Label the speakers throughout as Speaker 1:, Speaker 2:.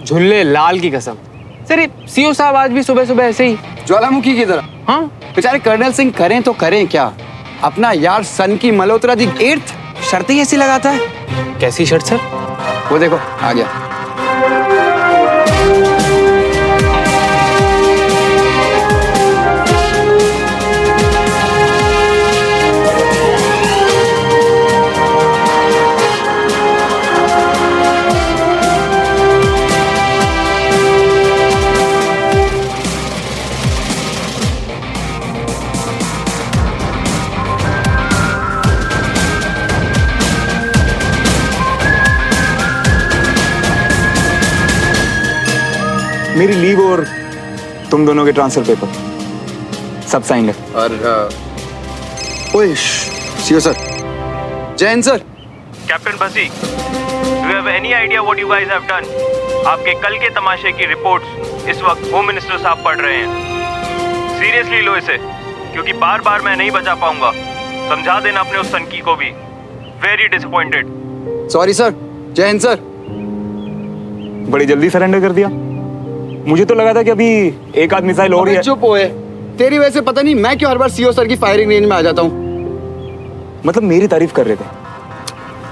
Speaker 1: झुल्ले लाल की कसम। सर ये सीओ साहब आज भी सुबह सुबह ऐसे ही
Speaker 2: ज्वालामुखी की तरह।
Speaker 1: हाँ
Speaker 2: बेचारे कर्नल सिंह करें तो करें क्या, अपना यार सन की मल्होत्रा दी 8th शर्त ही ऐसी लगाता है।
Speaker 1: कैसी शर्ट सर?
Speaker 2: वो देखो आ गया।
Speaker 3: मेरी लीव और तुम दोनों के ट्रांसफर पेपर सब साइन है।
Speaker 2: और ओए CO sir, Jain sir.
Speaker 4: Captain Bassi, do you have any idea what you guys have done? आपके कल के तमाशे की रिपोर्ट्स इस वक्त होम मिनिस्टर साहब पढ़ रहे हैं। सीरियसली लो इसे, क्योंकि बार बार मैं नहीं बचा पाऊंगा। समझा देना अपने उस सनकी को भी। Very disappointed.
Speaker 2: Sorry sir. Jain sir.
Speaker 3: बड़ी जल्दी सरेंडर कर दिया। मुझे तो लगा था कि अभी एक आध मिसाइल और ही है।
Speaker 2: चुप होए, तेरी वजह से पता नहीं मैं क्यों हर बार सीओ सर की फायरिंग रेंज में आ जाता हूँ।
Speaker 3: मतलब मेरी तारीफ कर रहे थे,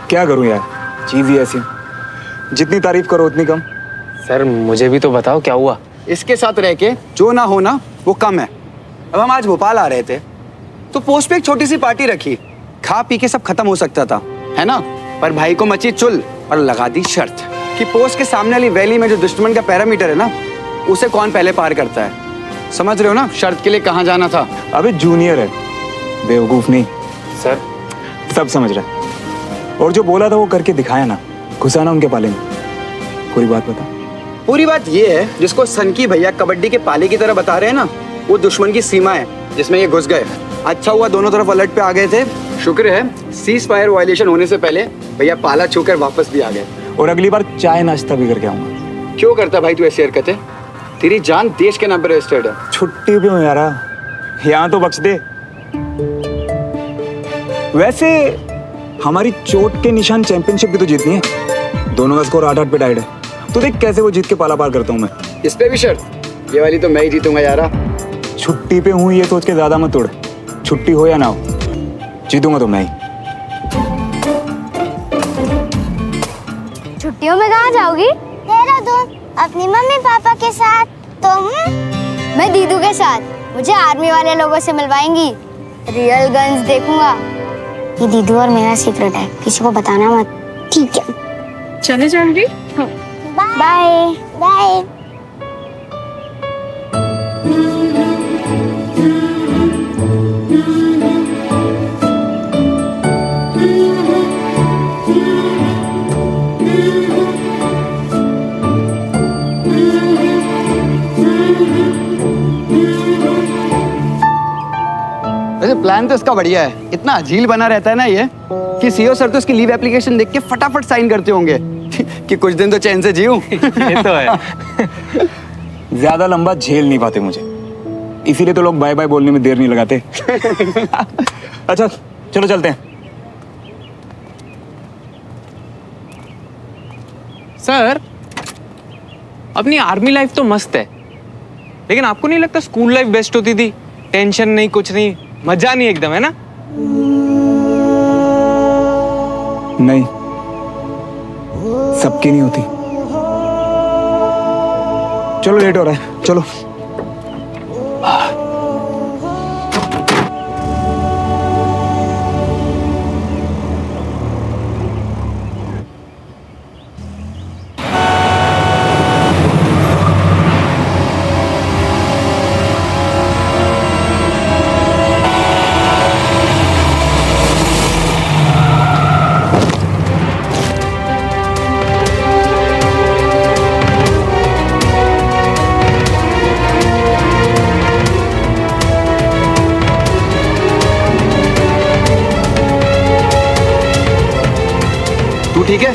Speaker 3: क्या करूं यार, चीज ही ऐसी, जितनी तारीफ करो उतनी कम।
Speaker 1: सर मुझे भी तो बताओ क्या हुआ।
Speaker 2: इसके साथ रह के जो ना होना वो कम है। अब हम आज भोपाल आ रहे थे तो पोस्ट पे एक छोटी सी पार्टी रखी, खा पी के सब खत्म हो सकता था, है ना। पर भाई को मची चुल और लगा दी शर्त कि पोस्ट के सामने वाली वैली में जो दुश्मन का पैरामीटर है ना, उसे कौन पहले पार करता है। समझ रहे हो ना शर्त के लिए कहाँ जाना था।
Speaker 3: अबे जूनियर है, बेवकूफ नहीं।
Speaker 1: सर
Speaker 3: सब समझ रहा है, और जो बोला था वो करके दिखाया ना, घुसाना उनके पाले में। पूरी बात बता।
Speaker 2: पूरी बात ये है, जिसको सनकी भैया कबड्डी के पाले की तरह बता रहे हैं ना, वो दुश्मन की सीमा है जिसमें ये घुस गए। अच्छा हुआ दोनों तरफ अलर्ट पे आ गए थे। शुक्र है सीज फायर वायलेशन होने से पहले भैया पाला छूकर वापस भी आ गए।
Speaker 3: और अगली बार चाय नाश्ता भी करके आऊंगा।
Speaker 2: क्यों करता भाई तू ऐसी हरकतें? तेरी जान देश के नाम पर रजिस्टर्ड है।
Speaker 3: छुट्टी पे हूँ यारा, यहाँ तो बख्श दे। वैसे हमारी चोट के निशान चैंपियनशिप भी तो जीतनी है। दोनों का स्कोर 8-8 पे टाइड है। तो देख कैसे वो जीत के पाला पार करता हूँ मैं।
Speaker 2: इस पे भी शर्त? ये वाली तो मैं ही जीतूंगा यारा।
Speaker 3: छुट्टी पे हूँ ये सोच के ज्यादा मत उड़। छुट्टी हो या ना हो, जीतूंगा तो मैं ही।
Speaker 5: छुट्टियों में कहाँ जाओगी? देहरादून, अपनी मम्मी पापा के साथ। तुम? मैं दीदू के साथ। मुझे आर्मी वाले लोगों से मिलवाएंगी, रियल गन्स देखूंगा। ये दीदू और मेरा सीक्रेट है, किसी को बताना मत। ठीक है,
Speaker 6: चले जानवी।
Speaker 5: Bye bye.
Speaker 2: वैसे प्लान तो इसका बढ़िया है। इतना अजील बना रहता है ना ये कि सीओ सर तो इसकी लीव एप्लीकेशन देख के फटाफट साइन करते होंगे कि कुछ दिन तो चैन से जीऊं।
Speaker 1: ये तो है।
Speaker 3: ज्यादा लंबा झेल नहीं पाते मुझे, इसीलिए तो लोग बाय बाय बोलने में देर नहीं लगाते। अच्छा चलो चलते हैं।
Speaker 1: सर अपनी आर्मी लाइफ तो मस्त है, लेकिन आपको नहीं लगता स्कूल लाइफ बेस्ट होती थी? टेंशन नहीं, कुछ नहीं, मजा नहीं एकदम, है ना?
Speaker 3: नहीं, सबकी नहीं होती। चलो लेट हो रहा है, चलो।
Speaker 2: तू ठीक है?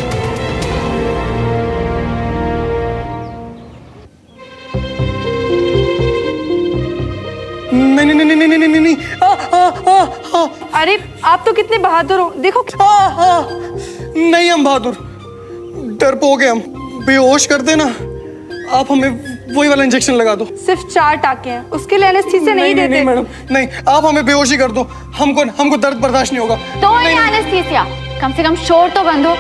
Speaker 6: नहीं नहीं नहीं नहीं नहीं नहीं नहीं। अरे आप तो कितने बहादुर हो, देखो।
Speaker 7: नहीं हम बहादुर, डरपोक हैं हम। बेहोश कर देना, आप हमें वही वाला इंजेक्शन लगा दो।
Speaker 6: सिर्फ 4 टाके हैं, उसके लिए एनेस्थीसिया नहीं देते।
Speaker 7: नहीं मैडम, नहीं, आप हमें बेहोशी कर दो, हमको दर्द बर्दाश्त नहीं होगा।
Speaker 8: तो नहीं एनेस्थीसिया, कम से कम शोर तो बंद हो।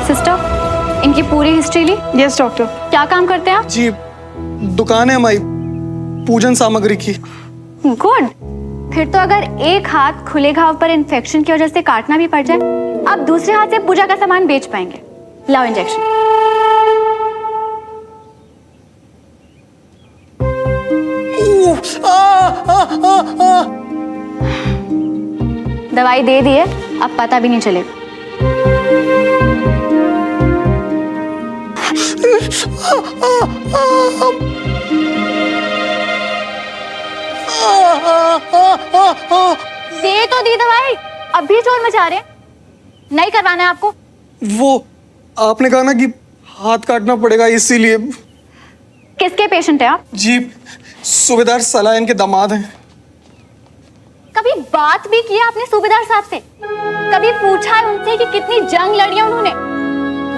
Speaker 8: सिस्टर, इनकी पूरी हिस्ट्री ली?
Speaker 6: Yes doctor.
Speaker 8: क्या काम करते हैं आप?
Speaker 7: जी, दुकान है हमारी पूजन सामग्री की।
Speaker 8: गुड। फिर तो अगर एक हाथ खुले घाव पर इन्फेक्शन की वजह से काटना भी पड़ जाए, आप दूसरे हाथ से पूजा का सामान बेच पाएंगे। लाओ इंजेक्शन। दवाई दे दी है, अब पता भी नहीं चलेगा। दे तो दी दवाई, अब भी शोर मचा रहे हैं। नहीं करवाना है आपको?
Speaker 7: वो आपने कहा ना कि हाथ काटना पड़ेगा, इसीलिए।
Speaker 8: किसके पेशेंट है आप?
Speaker 7: जी, सूबेदार सलायन के दामाद हैं।
Speaker 8: कभी बात भी की है आपने सूबेदार साहब से? कभी पूछा है उनसे कि कितनी जंग लड़ी है उन्होंने,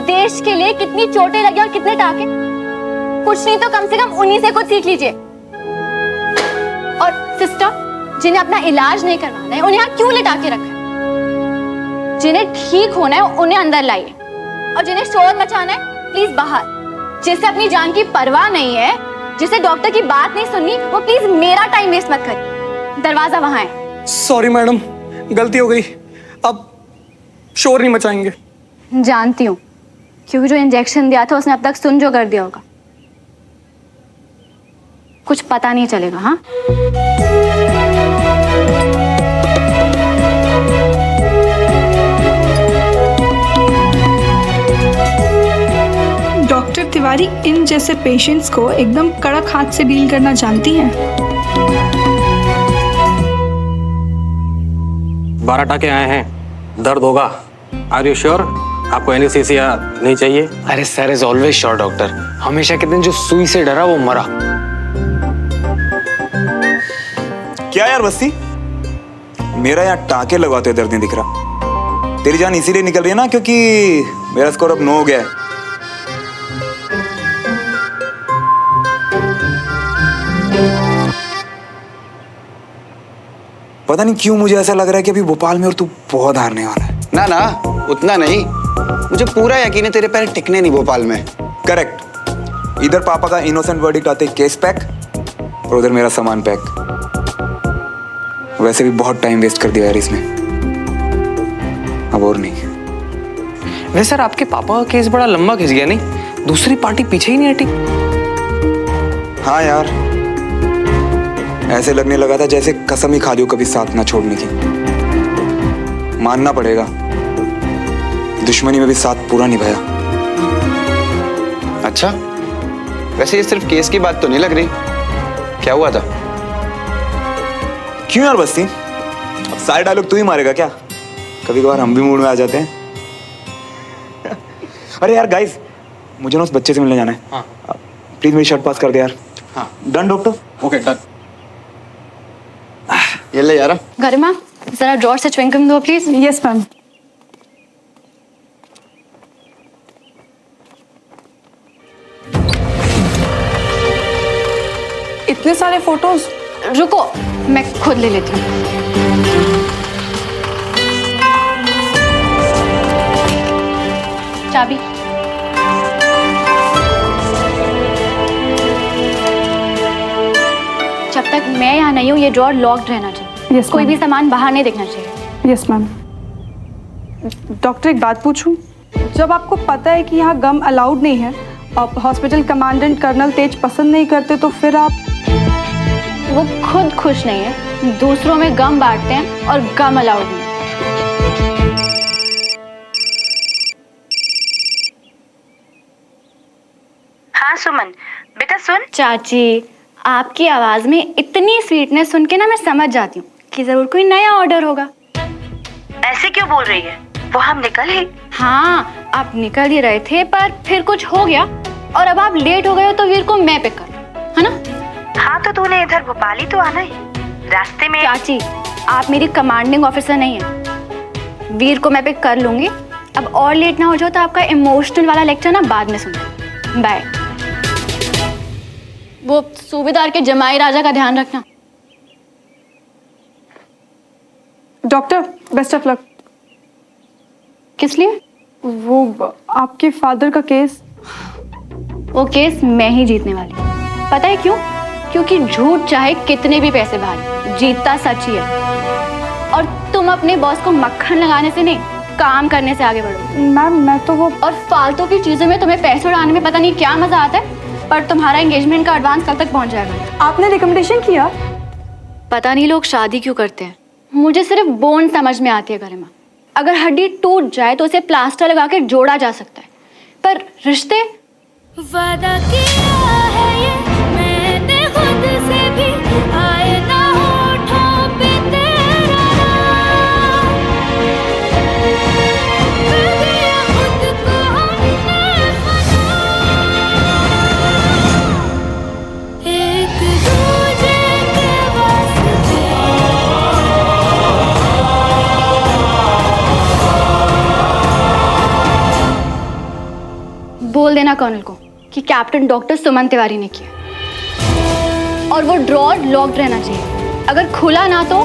Speaker 8: देश के लिए कितनी चोटें लगी और कितने टाके? कुछ नहीं तो कम से कम उन्हीं से कुछ सीख लीजिए। और सिस्टर, जिन्हें अपना इलाज नहीं करवाना है उन्हें यहाँ क्यों लिटा के रखा है? जिन्हें ठीक होना है उन्हें अंदर लाइए, और जिन्हें शोर मचाना है प्लीज बाहर। जिसे अपनी जान की परवाह नहीं है, जिसे डॉक्टर की बात नहीं सुननी, वो प्लीज मेरा टाइम वेस्ट मत करिए। दरवाजा वहां है।
Speaker 7: सॉरी मैडम, गलती हो गई, अब शोर नहीं मचाएंगे।
Speaker 8: जानती हूँ, क्योंकि जो इंजेक्शन दिया था उसने अब तक सुन जो कर दिया होगा। कुछ पता नहीं चलेगा। हाँ,
Speaker 6: डॉक्टर तिवारी इन जैसे पेशेंट्स को एकदम कड़क हाथ से डील करना जानती हैं।
Speaker 9: 12 टाके आए हैं, दर्द होगा। Are you sure? आपको एनेस्थीसिया नहीं चाहिए?
Speaker 1: अरे sir is always sure doctor. हमेशा कहते हैं जो सुई से डरा वो मरा।
Speaker 3: क्या यार बस्ती, मेरा यहाँ टाके लगवाते दर्द नहीं दिख रहा। तेरी जान इसीलिए निकल रही है ना क्योंकि मेरा स्कोर अब 9 हो गया है। पता नहीं क्यों मुझे ऐसा लग रहा है कि अभी भोपाल में और तू बहुत हारने वाला है।
Speaker 2: ना ना, उतना नहीं, मुझे पूरा यकीन है तेरे पैर टिकने नहीं भोपाल में।
Speaker 3: करेक्ट। इधर पापा का इनोसेंट वर्डिक्ट आते केस पैक, और उधर मेरा सामान पैक। वैसे भी बहुत टाइम वेस्ट कर दिया यार इसमें, अब और नहीं।
Speaker 1: वैसे सर आपके पापा का केस बड़ा लंबा खिंच गया नहीं? दूसरी पार्टी पीछे ही नहीं हटी।
Speaker 3: हाँ यार, ऐसे लगने लगा था जैसे कसम ही खा दी हो कभी साथ ना छोड़ने की। मानना पड़ेगा, दुश्मनी में भी साथ पूरा निभाया।
Speaker 2: अच्छा, वैसे ये सिर्फ केस की बात तो नहीं लग रही, क्या हुआ था?
Speaker 3: क्यों यार बस्ती, अब सारे डायलॉग तू ही मारेगा क्या? कभी कभार हम भी मूड में आ जाते हैं। अरे यार गाइस, मुझे ना उस बच्चे से मिलने जाना है।
Speaker 1: हाँ।
Speaker 3: प्लीज मेरी शर्ट पास कर दे यार।
Speaker 1: हाँ
Speaker 3: डन डॉक्टर?
Speaker 1: Okay done.
Speaker 2: ये ले यार।
Speaker 8: गरिमा, जरा ड्रॉर से च्युइंगम दो प्लीज।
Speaker 6: Yes ma'am. इतने सारे फोटोज।
Speaker 8: रुको, मैं खुद ले लेती हूँ। चाबी। जब तक मैं यहाँ नहीं हूँ ये ड्रॉर लॉक्ड रहना चाहिए।
Speaker 6: Yes,
Speaker 8: कोई
Speaker 6: ma'am.
Speaker 8: भी सामान बाहर नहीं दिखना चाहिए।
Speaker 6: Yes ma'am. डॉक्टर एक बात पूछूं? जब आपको पता है कि यहाँ गम अलाउड नहीं है, अब हॉस्पिटल कमांडेंट कर्नल तेज पसंद नहीं करते, तो फिर आप?
Speaker 8: वो खुद खुश नहीं है, दूसरों में गम बांटते हैं और गम अलाउड नहीं।
Speaker 10: हाँ सुमन, बेटा सुन।
Speaker 8: चाची, आपकी आवाज में इतनी स्वीटनेस सुन के ना मैं समझ जाती हूँ कि जरूर कोई नया ऑर्डर होगा।
Speaker 10: ऐसे क्यों बोल रही है? वो हम निकल ही।
Speaker 8: हाँ, आप निकल ही रहे थे पर फिर कुछ हो गया और अब आप लेट हो गए हो तो वीर को मैं पिक कर लूं, है ना?
Speaker 10: हाँ तो तूने इधर भोपाल ही तो आना है, रास्ते में।
Speaker 8: चाची, आप मेरी कमांडिंग ऑफिसर नहीं है। वीर को मैं पिक कर लूंगी। अब और लेट ना हो जाओ तो आपका इमोशनल वाला लेक्चर ना बाद में सुनना। बाय। वो सूबेदार के जमाई राजा का ध्यान रखना।
Speaker 6: Doctor, best of luck.
Speaker 8: किस लिए?
Speaker 6: वो आपके फादर का केस।
Speaker 8: वो केस मैं ही जीतने वाली हूँ। पता है क्यों? क्योंकि झूठ चाहे कितने भी पैसे भारे, जीतता सच ही है। और तुम अपने बॉस को मक्खन लगाने से नहीं, काम करने से आगे बढ़ो।
Speaker 6: मैम मैं तो वो
Speaker 8: और फालतू की चीजों में तुम्हें पैसे उड़ाने में पता नहीं क्या मजा आता है, पर तुम्हारा एंगेजमेंट का एडवांस कल तक पहुंच जाएगा।
Speaker 6: आपने रिकमेंडेशन किया?
Speaker 8: पता नहीं लोग शादी क्यों करते हैं। मुझे सिर्फ बोन समझ में आती है गरिमा। अगर हड्डी टूट जाए तो उसे प्लास्टर लगा के जोड़ा जा सकता है, पर रिश्ते
Speaker 11: वादा किया है ये मैंने खुद से भी, आए ना होठों पे तेरा नाम। कर दिया खुद को हमने फना, एक दूजे के वास्ते।
Speaker 8: बोल देना कर्नल को कि कैप्टन डॉक्टर सुमन तिवारी ने किया, और वो ड्रॉर लॉक्ड रहना चाहिए। अगर खुला ना तो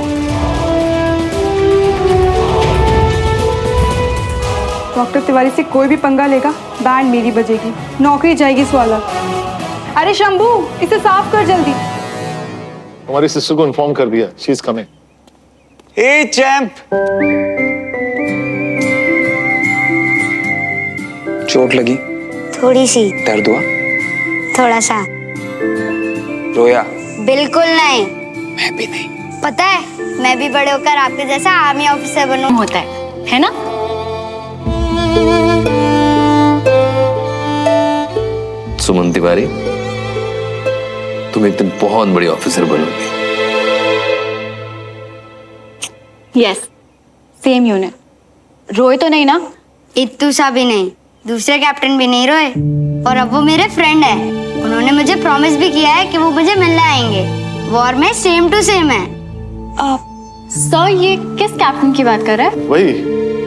Speaker 6: डॉक्टर तिवारी से कोई भी पंगा लेगा, बैंड मेरी बजेगी, नौकरी जाएगी स्वाला। अरे शंभू, इसे साफ कर जल्दी।
Speaker 12: हमारी सिस्टर को इन्फॉर्म कर दिया, she is coming.
Speaker 3: A champ, चोट लगी?
Speaker 5: थोड़ी सी।
Speaker 3: दर्द हुआ?
Speaker 5: थोड़ा सा।
Speaker 3: रोया?
Speaker 5: बिल्कुल नहीं।
Speaker 3: मैं भी नहीं।
Speaker 5: पता है, मैं भी बड़े होकर आपके जैसा आर्मी ऑफिसर बनूं।
Speaker 8: होता है ना?
Speaker 13: सुमन तिवारी, तुम एक दिन बहुत बड़ी ऑफिसर बनोगी।
Speaker 8: Yes, same unit. रोए तो नहीं ना?
Speaker 5: इत्तू सा भी नहीं, दूसरे कैप्टन भी नहीं रोए। और अब वो मेरे फ्रेंड है। उन्होंने मुझे प्रॉमिस भी किया है कि वो मुझे मिलने आएंगे। वॉर में सेम टू सेम है।
Speaker 8: सर, ये किस कैप्टन की बात कर रहे हैं?
Speaker 12: वही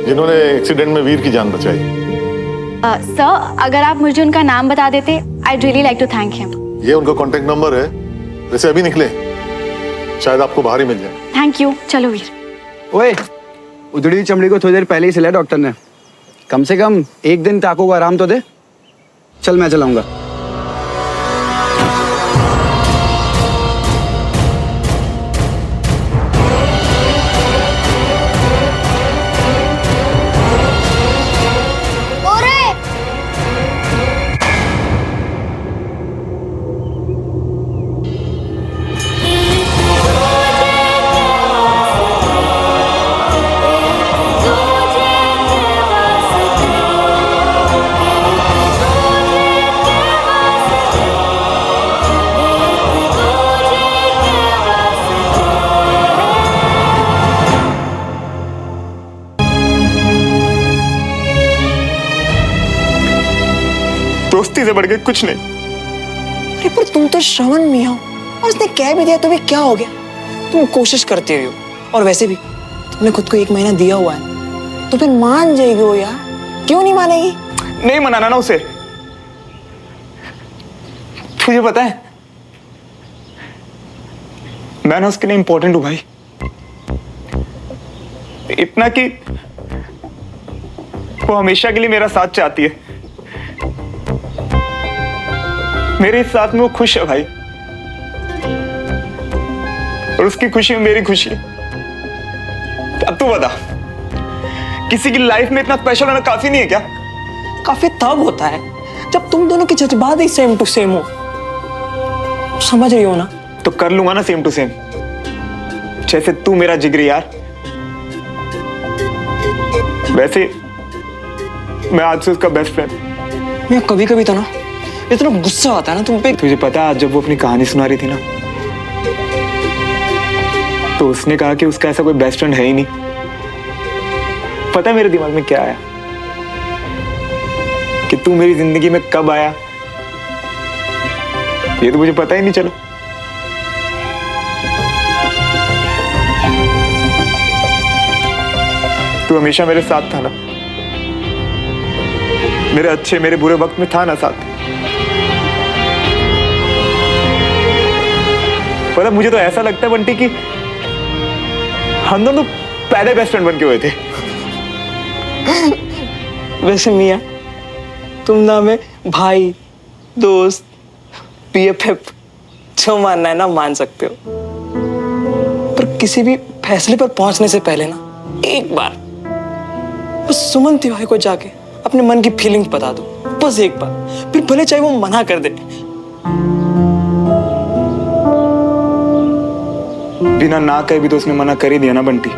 Speaker 12: जिन्होंने एक्सीडेंट में वीर की जान बचाई।
Speaker 8: सर, अगर आप मुझे उनका नाम बता देते, I really like to thank him.
Speaker 12: ये उनका कांटेक्ट नंबर है, वैसे अभी निकले, शायद आपको बाहर ही मिल जाए।
Speaker 8: Thank you. चलो वीर।
Speaker 2: ओए, उधड़ी चमड़ी को थोड़ी देर पहले ही सिलाया डॉक्टर ने। कम से कम एक दिन टाको को आराम तो दे। चल मैं चलाऊंगा।
Speaker 3: दोस्ती से बढ़ के कुछ नहीं।
Speaker 14: अरे पर तुम तो श्रवण मियां हो, और उसने कह भी दिया तो भी क्या हो गया? तुम कोशिश करते हो, और वैसे भी तुमने खुद को 1 महीना दिया हुआ है, तो फिर मान जाएगी वो यार। क्यों नहीं मानेगी?
Speaker 3: नहीं मनाना ना उसे। तुझे पता है, मैं ना उसके लिए इंपॉर्टेंट हूं भाई। इतना कि वो हमेशा के लिए मेरा साथ चाहती है। मेरे साथ में वो खुश है भाई, और उसकी खुशी में मेरी खुशी है। अब तू बता, किसी की लाइफ में इतना स्पेशल होना काफी नहीं है क्या?
Speaker 14: काफी तब होता है जब तुम दोनों के जज्बात ही सेम टू सेम हो। समझ रही हो ना?
Speaker 3: तो कर लूंगा ना सेम टू सेम, जैसे तू मेरा जिगरी यार, वैसे मैं आज से उसका बेस्ट फ्रेंड।
Speaker 14: मैं कभी कभी तो ना इतना गुस्सा आता है ना तुम पे।
Speaker 3: तुझे पता है आज जब वो अपनी कहानी सुना रही थी ना, तो उसने कहा कि उसका ऐसा कोई बेस्ट फ्रेंड है ही नहीं। पता है मेरे दिमाग में क्या आया कि तू मेरी जिंदगी में कब आया, ये तो मुझे पता ही नहीं चला। तू हमेशा मेरे साथ था ना, मेरे अच्छे मेरे बुरे वक्त में था ना साथ। पता मुझे तो ऐसा लगता है बंटी कि हम दोनों पहले बेस्ट फ्रेंड बन के हुए थे।
Speaker 14: वैसे मियाँ, तुम ना हमें भाई, दोस्त, BFF जो मानना है ना मान सकते हो, पर किसी भी फैसले पर पहुंचने से पहले ना एक बार बस सुमन तिवारी को जाके अपने मन की फीलिंग्स बता दो, बस एक बार, फिर भले चाहे वो मना कर दे।
Speaker 3: बिना ना कहे भी तो उसने मना कर ही दिया ना बंटी।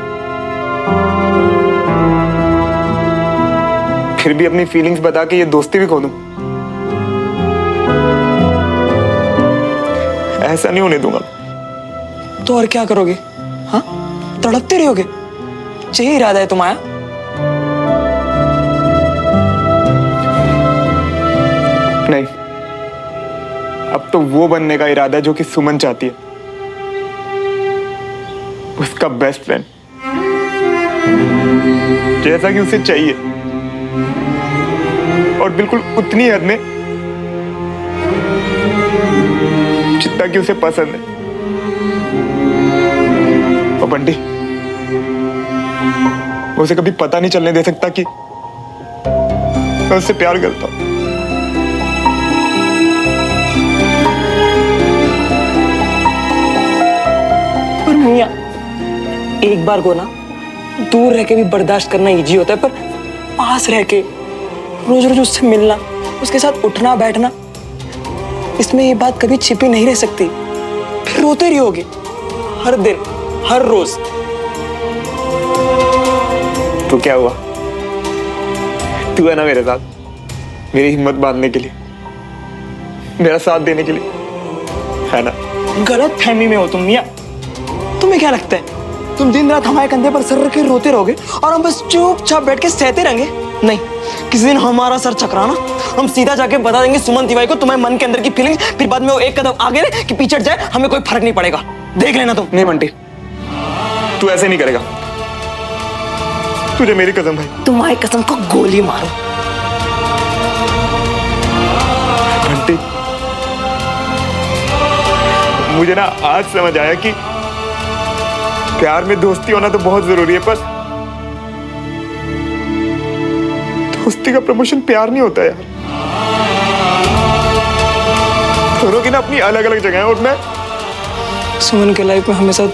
Speaker 3: फिर भी अपनी फीलिंग्स बता के ये दोस्ती भी खो दूं, ऐसा नहीं होने दूंगा।
Speaker 14: तो और क्या करोगे? हाँ, तड़पते रहोगे? यही इरादा है तुम्हारा?
Speaker 3: नहीं, अब तो वो बनने का इरादा है जो कि सुमन चाहती है, उसका बेस्ट फ्रेंड, जैसा कि उसे चाहिए, और बिल्कुल उतनी हद में जितना कि उसे पसंद है। और बंटी, उसे कभी पता नहीं चलने दे सकता कि मैं उससे प्यार करता हूं।
Speaker 14: पर मियां, एक बार को ना दूर रह के भी बर्दाश्त करना इजी होता है, पर पास रह के रोज रोज उससे मिलना, उसके साथ उठना बैठना, इसमें ये बात कभी छिपी नहीं रह सकती। फिर रोते रहोगे हर दिन, हर रोज।
Speaker 3: तो क्या हुआ, तू है ना मेरे साथ, मेरी हिम्मत बांधने के लिए, मेरा साथ देने के लिए, है ना?
Speaker 14: गलत फहमी में हो तुम मियां। तुम्हें क्या लगता है तुम दिन रात हमारे कंधे पर सर रख के रोते रहोगे और हम बस चुपचाप बैठ के सहते रहेंगे? नहीं, किसी दिन हमारा सर चकराना, हम सीधा जाके बता देंगे सुमन तिवारी को तुम्हारे मन के अंदर की फीलिंग्स, फिर बाद में वो एक कदम आगे रहे कि पीछे हट जाए, हमें कोई फर्क नहीं पड़ेगा। देख लेना तुम।
Speaker 3: नहीं बंटी, तू ऐसे नहीं करेगा, तुझे मेरी कसम भाई।
Speaker 14: तुम्हारी कसम को गोली मारो।
Speaker 3: बंटी, मुझे ना आज समझ आया कि प्यार में दोस्ती होना तो बहुत जरूरी है, पर दोस्ती का प्रमोशन प्यार नहीं होता यार। दोनों की ना अपनी अलग अलग जगह है, और मैं
Speaker 14: सुमन के लाइफ में हमेशा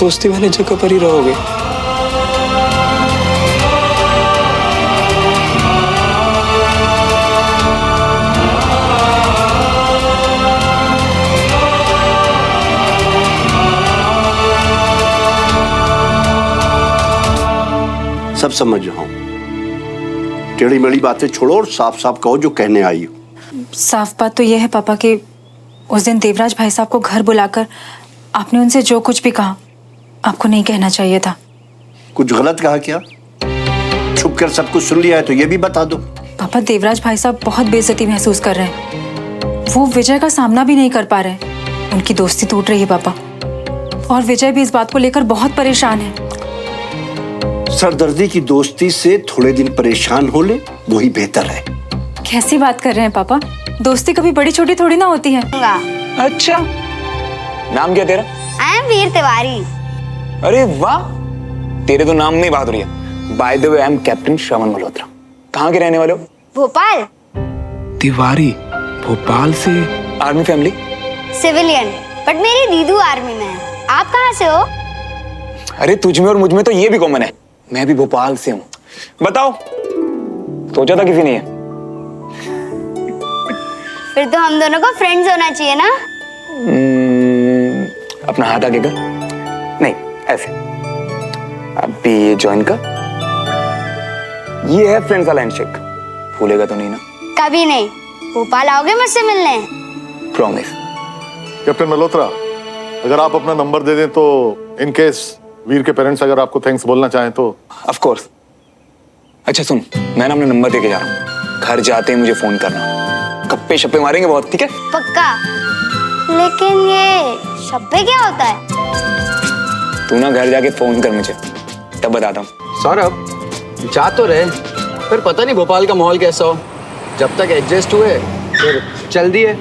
Speaker 14: दोस्ती वाली जगह पर ही रहोगे।
Speaker 15: सब समझ रहा हूं, टेढ़ी मेढ़ी बातें छोड़ो और साफ साफ कहो जो कहने आई हो।
Speaker 16: साफ बात तो यह है पापा कि उस दिन देवराज भाई साहब को घर बुलाकर आपने उनसे जो कुछ भी कहा, आपको नहीं कहना चाहिए था।
Speaker 15: कुछ गलत कहा क्या? छुप कर सब कुछ सुन लिया है तो ये भी बता दो।
Speaker 16: पापा, देवराज भाई साहब बहुत बेइज्जती महसूस कर रहे हैं। वो विजय का सामना भी नहीं कर पा रहे। उनकी दोस्ती टूट रही है पापा, और विजय भी इस बात को लेकर बहुत परेशान है।
Speaker 15: सरदर्दी की दोस्ती से थोड़े दिन परेशान हो ले, वही बेहतर है।
Speaker 16: कैसी बात कर रहे हैं पापा? दोस्ती कभी बड़ी छोटी थोड़ी ना होती है।
Speaker 3: अच्छा, नाम क्या तेरा?
Speaker 5: I am Veer Tiwari.
Speaker 3: अरे वाह, तेरे तो नाम में ही बहादुरी है। By the way, I am captain Shravan Malhotra. कहाँ के रहने वाले हो?
Speaker 5: भोपाल।
Speaker 3: तिवारी, भोपाल से? Army family?
Speaker 5: सिविलियन, बट मेरी दीदू आर्मी में है। आप कहाँ से हो?
Speaker 3: अरे तुझ में और मुझ में तो ये भी कॉमन है, मैं भी भोपाल से हूँ। बताओ, सोचा था किसी ने?
Speaker 5: फिर तो हम दोनों को फ्रेंड्स होना चाहिए ना?
Speaker 3: अपना हाथ आगे कर। नहीं, ऐसे। अभी ये ज्वाइन कर। ये है फ्रेंड्स वाला हैंडशेक। भूलेगा तो नहीं ना?
Speaker 5: कभी नहीं। भोपाल आओगे मुझसे मिलने?
Speaker 3: प्रॉमिस।
Speaker 12: कैप्टन मल्होत्रा, अगर आप अपना नंबर दे दें तो इन केस वीर के पेरेंट्स अगर आपको थैंक्स बोलना चाहें तो।
Speaker 3: Of course. अच्छा सुन, मैं ना अपना नंबर देके जा रहा हूँ, घर जाते ही मुझे फोन करना। गप्पे शप्पे मारेंगे बहुत, ठीक है?
Speaker 5: पक्का। लेकिन ये शब्बे क्या होता है?
Speaker 3: तू ना घर जाके फोन कर मुझे, तब बताता हूँ।
Speaker 2: सौरभ जा तो रहे, फिर पता नहीं भोपाल का माहौल कैसा हो। जब तक एडजस्ट हुए फिर चल दिए।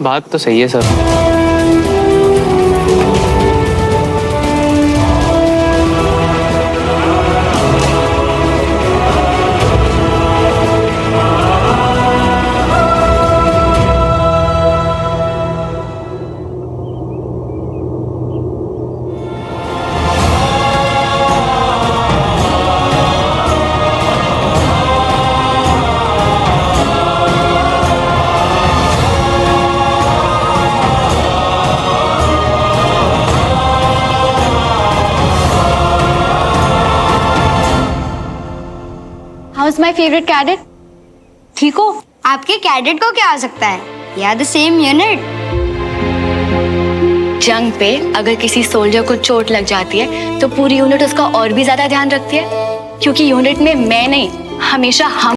Speaker 1: बात तो सही है sir.
Speaker 8: How is my favourite cadet? ठीक हो?
Speaker 5: आपके कैडेट को क्या आ सकता है? We are the same unit.
Speaker 8: जंग पे अगर किसी सोल्जर को चोट लग जाती है तो पूरी यूनिट उसका और भी ज्यादा ध्यान रखती है, क्योंकि यूनिट में मैं नहीं, हमेशा हम